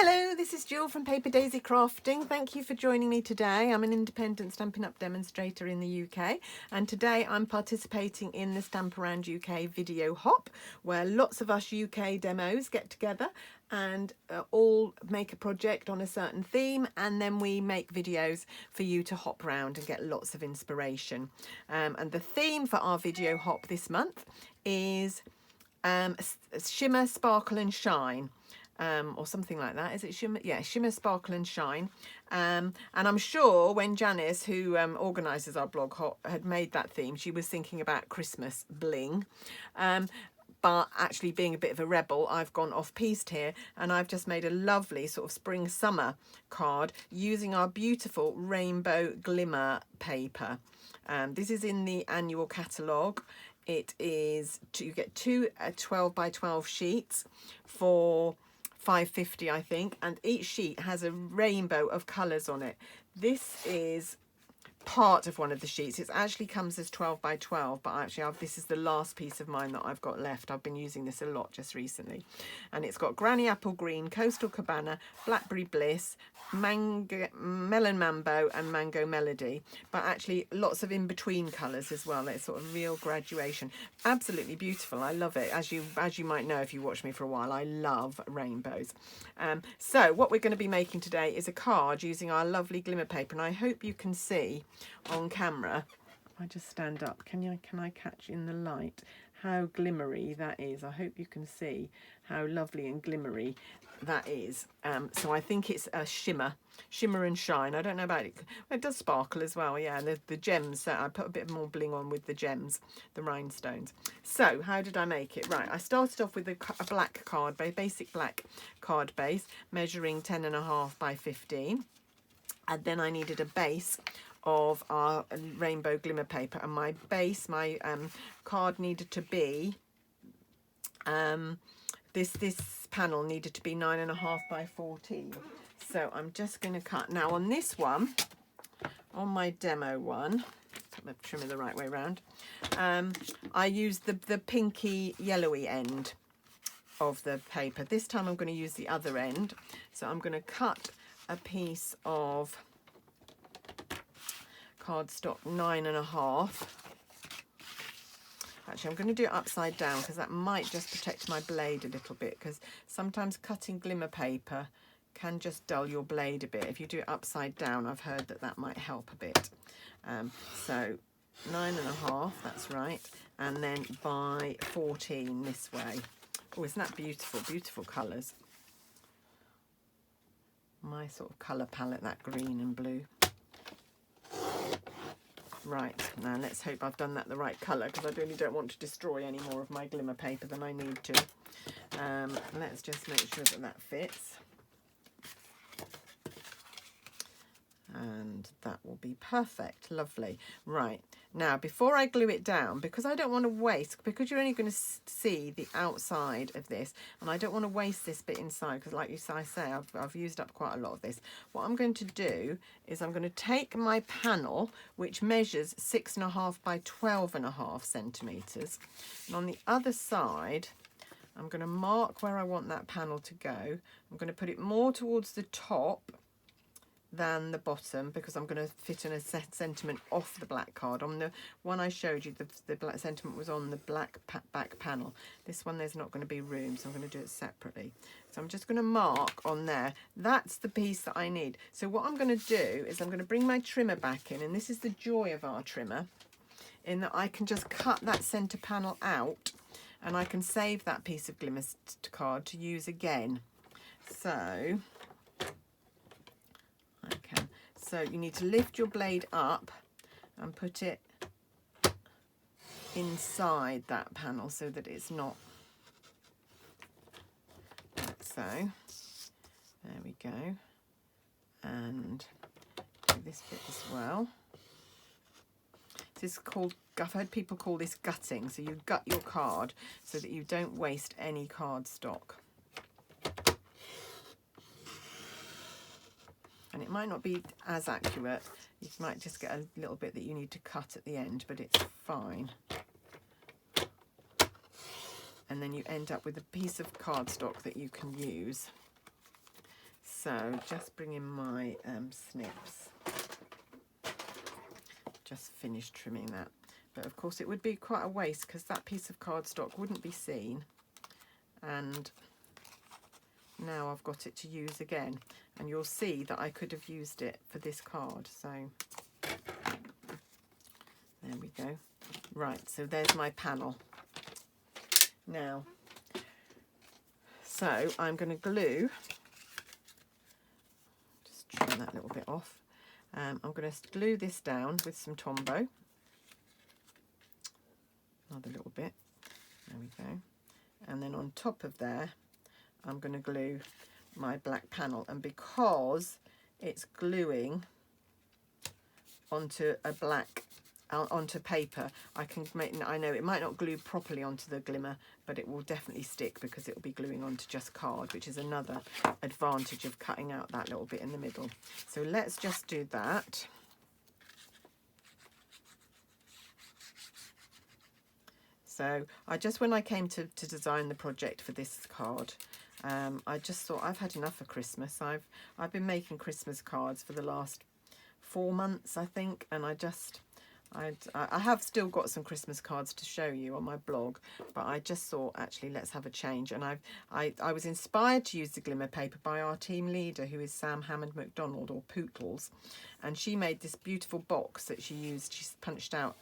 Hello, this is Jill from Paper Daisy Crafting. Thank you for joining me today. I'm an independent Stampin' Up demonstrator in the UK, and today I'm participating in the Stamp Around UK video hop, where lots of us UK demos get together and all make a project on a certain theme, and then we make videos for you to hop around and get lots of inspiration. And the theme for our video hop this month is Shimmer, Sparkle and Shine. Or something like that. Is it Shimmer? Yeah, Shimmer, Sparkle and Shine. And I'm sure when Janice, who organises our blog hop, had made that theme, she was thinking about Christmas bling. But actually, being a bit of a rebel, I've gone off-piste here, and I've just made a lovely sort of spring-summer card using our beautiful rainbow glimmer paper. This is in the annual catalogue. It is, you get two 12 by 12 sheets for £5.50, I think, and each sheet has a rainbow of colours on it. This is part of one of the sheets. It actually comes as 12 by 12, but actually this is the last piece of mine that I've got left. I've been using this a lot just recently. And it's got Granny Apple Green, Coastal Cabana, Blackberry Bliss, Mango, Melon Mambo and Mango Melody, but actually lots of in-between colours as well. It's sort of real graduation. Absolutely beautiful. I love it. As you might know if you watch me for a while, I love rainbows. So what we're going to be making today is a card using our lovely glimmer paper, and I hope you can see on camera. If I just stand up, can I catch in the light how glimmery that is? I hope you can see how lovely and glimmery that is. So I think it's a shimmer and shine. I don't know about it. Well, it does sparkle as well, yeah. The gems, I put a bit more bling on with the gems, the rhinestones. So how did I make it? Right, I started off with a black card base, basic black card base, measuring 10.5 by 15. And then I needed a base of our rainbow glimmer paper, and my base, my card needed to be this panel needed to be 9.5 by 14. So I'm just going to cut now on this one, on my demo one. Put my trimmer the right way around. I used the pinky yellowy end of the paper. This time I'm going to use the other end. So I'm going to cut a piece of cardstock 9.5. Actually, I'm going to do it upside down because that might just protect my blade a little bit, because sometimes cutting glimmer paper can just dull your blade a bit. If you do it upside down, I've heard that might help a bit. So 9.5, that's right, and then by 14 this way. Oh, isn't that beautiful? Beautiful colours. My sort of colour palette, that green and blue. Right, now let's hope I've done that the right colour, because I really don't want to destroy any more of my glimmer paper than I need to. Let's just make sure that fits. And that will be perfect. Lovely. Right, now before I glue it down, because I don't want to waste, because you're only going to see the outside of this, and I don't want to waste this bit inside, because like I say, I've used up quite a lot of this. What I'm going to do is I'm going to take my panel, which measures 6.5 by 12.5 centimetres, and on the other side I'm going to mark where I want that panel to go. I'm going to put it more towards the top than the bottom, because I'm going to fit in a sentiment off the black card. On the one I showed you, the black sentiment was on the black back panel. This one there's not going to be room, so I'm going to do it separately. So I'm just going to mark on there. That's the piece that I need. So what I'm going to do is I'm going to bring my trimmer back in, and this is the joy of our trimmer, in that I can just cut that centre panel out, and I can save that piece of glimmer card to use again. So So you need to lift your blade up and put it inside that panel so that it's not like so. There we go. And do this bit as well. This is called, I've heard people call this gutting. So you gut your card so that you don't waste any cardstock. And it might not be as accurate. You might just get a little bit that you need to cut at the end, but it's fine. And then you end up with a piece of cardstock that you can use. So just bring in my snips. Just finished trimming that. But of course it would be quite a waste because that piece of cardstock wouldn't be seen. And now I've got it to use again. And you'll see that I could have used it for this card. So there we go. Right, so there's my panel. Now, so I'm going to glue, just trim that little bit off. I'm going to glue this down with some Tombow. Another little bit. There we go. And then on top of there, I'm going to glue my black panel. And because it's gluing onto a black onto paper, I can make, I know it might not glue properly onto the glimmer, but it will definitely stick because it will be gluing onto just card, which is another advantage of cutting out that little bit in the middle. So let's just do that. So I just, when I came to design the project for this card, I just thought I've had enough of Christmas. I've been making Christmas cards for the last 4 months, I think, and I have still got some Christmas cards to show you on my blog, but I just thought, actually, let's have a change. And I was inspired to use the glimmer paper by our team leader, who is Sam Hammond McDonald, or Pootles, and she made this beautiful box that she used. She punched out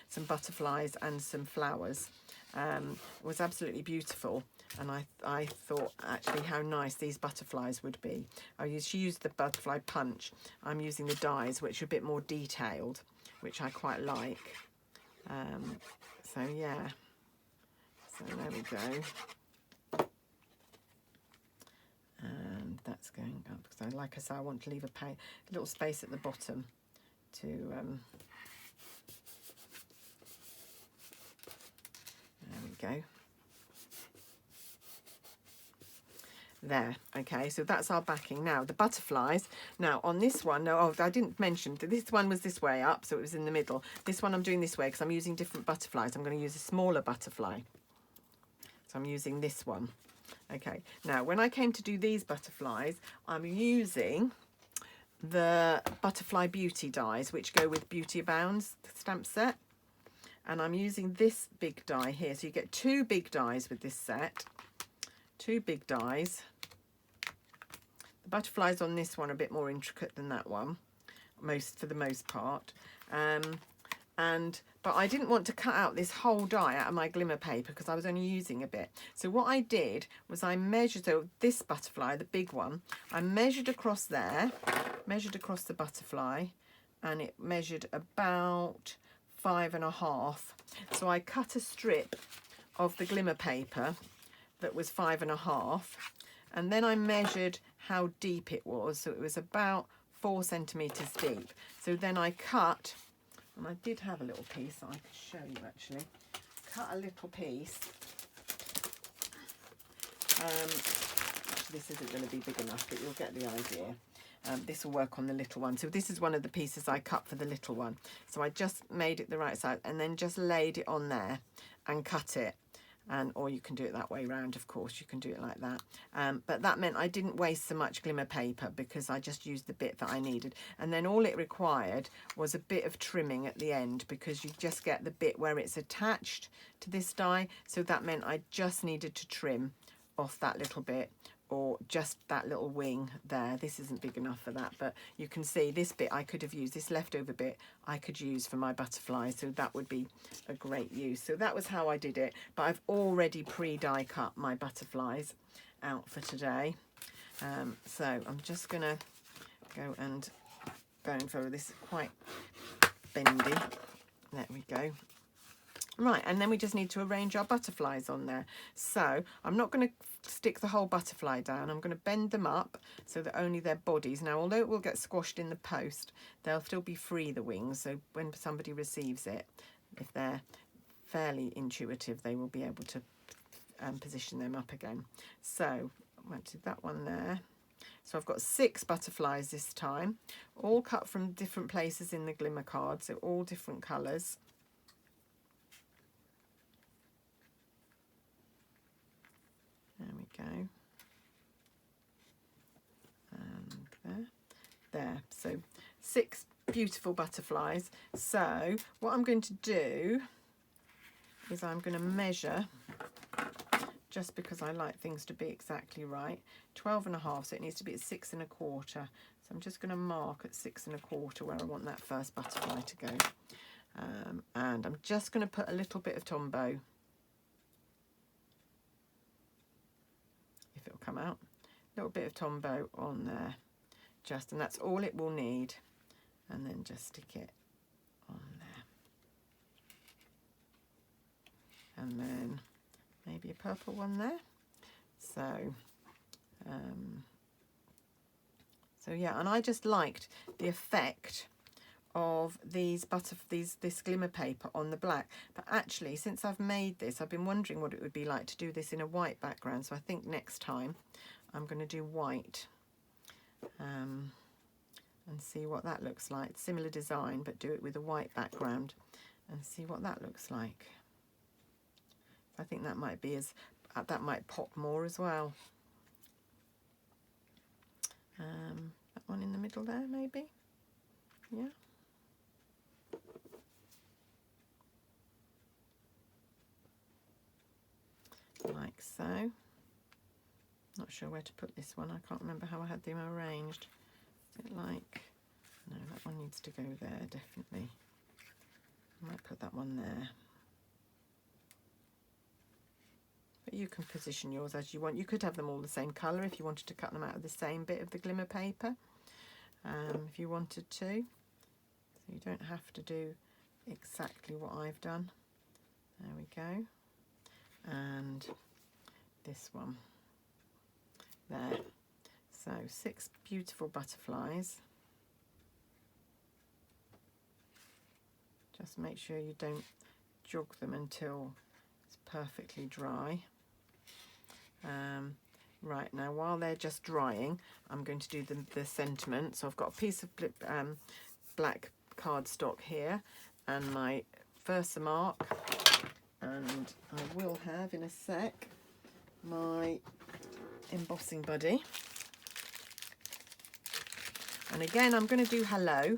some butterflies and some flowers. It was absolutely beautiful, and I thought, actually, how nice these butterflies would be. She used the butterfly punch. I'm using the dies, which are a bit more detailed, which I quite like. So yeah, so there we go. And that's going up because, like I say, I want to leave a little space at the bottom to there we go. There, okay, so that's our backing. Now the butterflies, now on this one, I didn't mention that this one was this way up, so it was in the middle. This one I'm doing this way because I'm using different butterflies. I'm going to use a smaller butterfly, so I'm using this one. Okay, now when I came to do these butterflies, I'm using the Butterfly Beauty dies, which go with Beauty Abounds stamp set, and I'm using this big die here. So you get 2 big dies with this set, 2 big dies. The butterflies on this one are a bit more intricate than that one, for the most part. But I didn't want to cut out this whole die out of my glimmer paper because I was only using a bit. So what I did was I measured, so this butterfly, the big one, I measured across there, measured across the butterfly, and it measured about 5.5. So I cut a strip of the glimmer paper that was 5.5, and then I measured how deep it was, so it was about 4 centimeters deep. So then I cut, and I did have a little piece I could show you actually, cut a little piece. This isn't going to be big enough, but you'll get the idea. This will work on the little one. So this is one of the pieces I cut for the little one. So I just made it the right size and then just laid it on there and cut it. Or you can do it that way round, of course, you can do it like that. But that meant I didn't waste so much glimmer paper because I just used the bit that I needed. And then all it required was a bit of trimming at the end because you just get the bit where it's attached to this die. So that meant I just needed to trim off that little bit, or just that little wing there. This isn't big enough for that, but you can see this bit I could have used, this leftover bit I could use for my butterfly, so that would be a great use. So that was how I did it, but I've already pre-die cut my butterflies out for today. So I'm just gonna go and going for this quite bendy. There we go. Right, and then we just need to arrange our butterflies on there. So I'm not going to stick the whole butterfly down. I'm going to bend them up so that only their bodies. Now, although it will get squashed in the post, they'll still be free, the wings. So when somebody receives it, if they're fairly intuitive, they will be able to position them up again. So I went to that one there. So I've got 6 butterflies this time, all cut from different places in the glimmer card, so all different colours. There we go. There, so 6 beautiful butterflies. So what I'm going to do is I'm going to measure, just because I like things to be exactly right, 12.5, so it needs to be at 6 1/4. So I'm just going to mark at 6 1/4 where I want that first butterfly to go. And I'm just going to put a little bit of Tombow, if it'll come out, a little bit of Tombow on there, just, and that's all it will need. And then just stick it on there. And then maybe a purple one there. So, so yeah, and I just liked the effect of this glimmer paper on the black. But actually, since I've made this, I've been wondering what it would be like to do this in a white background. So I think next time I'm going to do white. And see what that looks like. Similar design, but do it with a white background and see what that looks like. I think that might be that might pop more as well. That one in the middle there, maybe. Yeah. Like so. Not sure where to put this one. I can't remember how I had them arranged. Is it like, no, that one needs to go there, definitely. I might put that one there. But you can position yours as you want. You could have them all the same colour if you wanted to cut them out of the same bit of the glimmer paper, if you wanted to. So you don't have to do exactly what I've done. There we go. And this one there. So 6 beautiful butterflies. Just make sure you don't jog them until it's perfectly dry. Right, now while they're just drying, I'm going to do the sentiment. So I've got a piece of black cardstock here and my Versamark, and I will have in a sec my embossing buddy. And again, I'm going to do hello,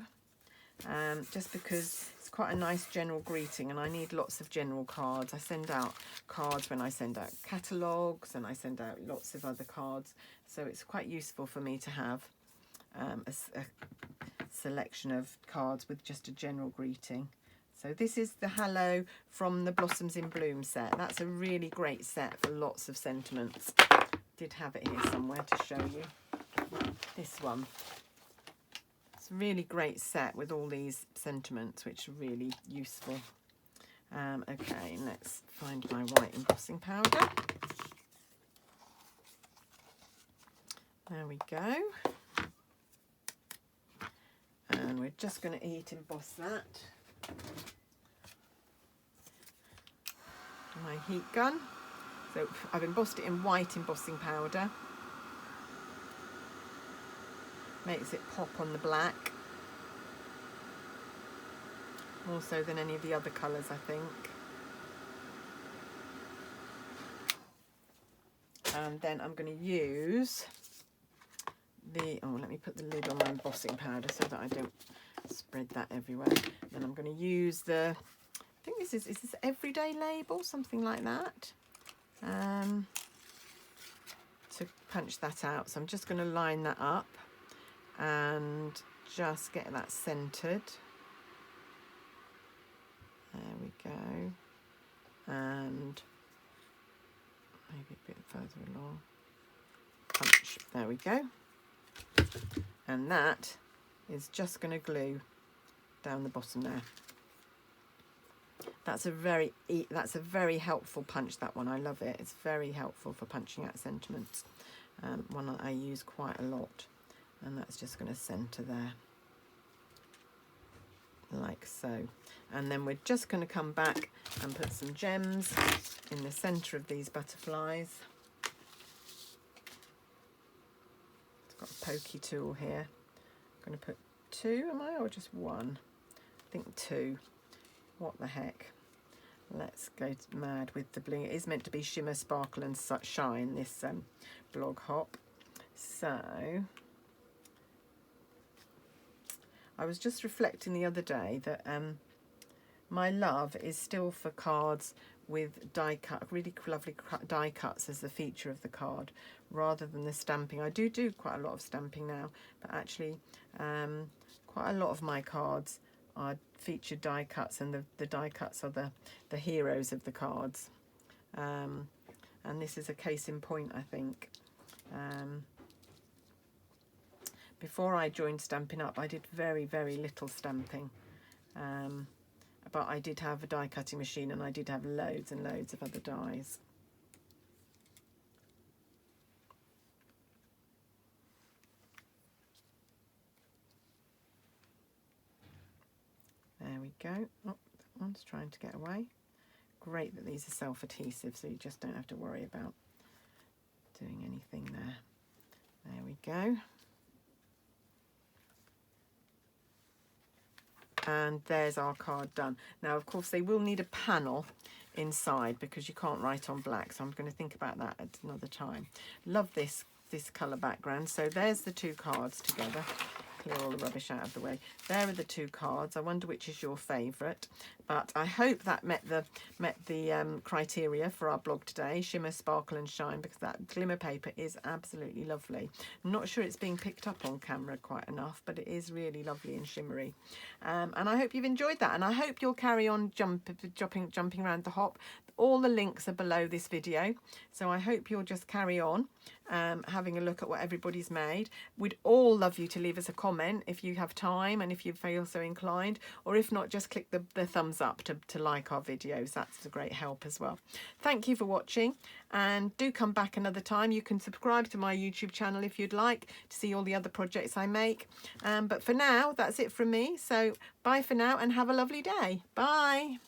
just because it's quite a nice general greeting and I need lots of general cards. I send out cards when I send out catalogues and I send out lots of other cards. So it's quite useful for me to have a selection of cards with just a general greeting. So this is the Hello from the Blossoms in Bloom set. That's a really great set for lots of sentiments. Did have it here somewhere to show you. This one. It's a really great set with all these sentiments, which are really useful. Okay, let's find my white embossing powder. There we go. And we're just going to heat emboss that. My heat gun. So I've embossed it in white embossing powder. Makes it pop on the black. More so than any of the other colours, I think. And then I'm going to use let me put the lid on my embossing powder so that I don't spread that everywhere. Then I'm going to use I think is this Everyday label, something like that, to punch that out. So I'm just going to line that up and just get that centred. There we go. And maybe a bit further along. Punch. There we go. And that is just going to glue down the bottom there. That's a very helpful punch, that one. I love it. It's very helpful for punching out sentiments. One that I use quite a lot. And that's just going to centre there. Like so. And then we're just going to come back and put some gems in the centre of these butterflies. It's got a pokey tool here. I'm going to put 2, am I, or just 1? I think 2. What the heck. Let's go mad with the bling. It is meant to be shimmer, sparkle and shine, this blog hop. So I was just reflecting the other day that my love is still for cards with die cut, really lovely die cuts as the feature of the card, rather than the stamping. I do quite a lot of stamping now, but actually quite a lot of my cards are featured die cuts, and the die cuts are the heroes of the cards. And this is a case in point, I think. Before I joined Stampin' Up, I did very, very little stamping. But I did have a die cutting machine, and I did have loads and loads of other dies. There we go. Oh, that one's trying to get away. Great that these are self-adhesive, so you just don't have to worry about doing anything there. There we go. And there's our card done. Now, of course, they will need a panel inside because you can't write on black, so I'm going to think about that at another time. Love this colour background. So there's the two cards together. Clear all the rubbish out of the way. There are the two cards. I wonder which is your favourite, but I hope that met the criteria for our blog today. Shimmer, sparkle and shine, because that glimmer paper is absolutely lovely. I'm not sure it's being picked up on camera quite enough, but it is really lovely and shimmery. And I hope you've enjoyed that, and I hope you'll carry on jumping around the hop. All the links are below this video, so I hope you'll just carry on having a look at what everybody's made. We'd all love you to leave us a comment if you have time and if you feel so inclined, or if not, just click the thumbs up to like our videos. That's a great help as well. Thank you for watching, and do come back another time. You can subscribe to my YouTube channel if you'd like to see all the other projects I make. But for now, that's it from me. So bye for now, and have a lovely day. Bye.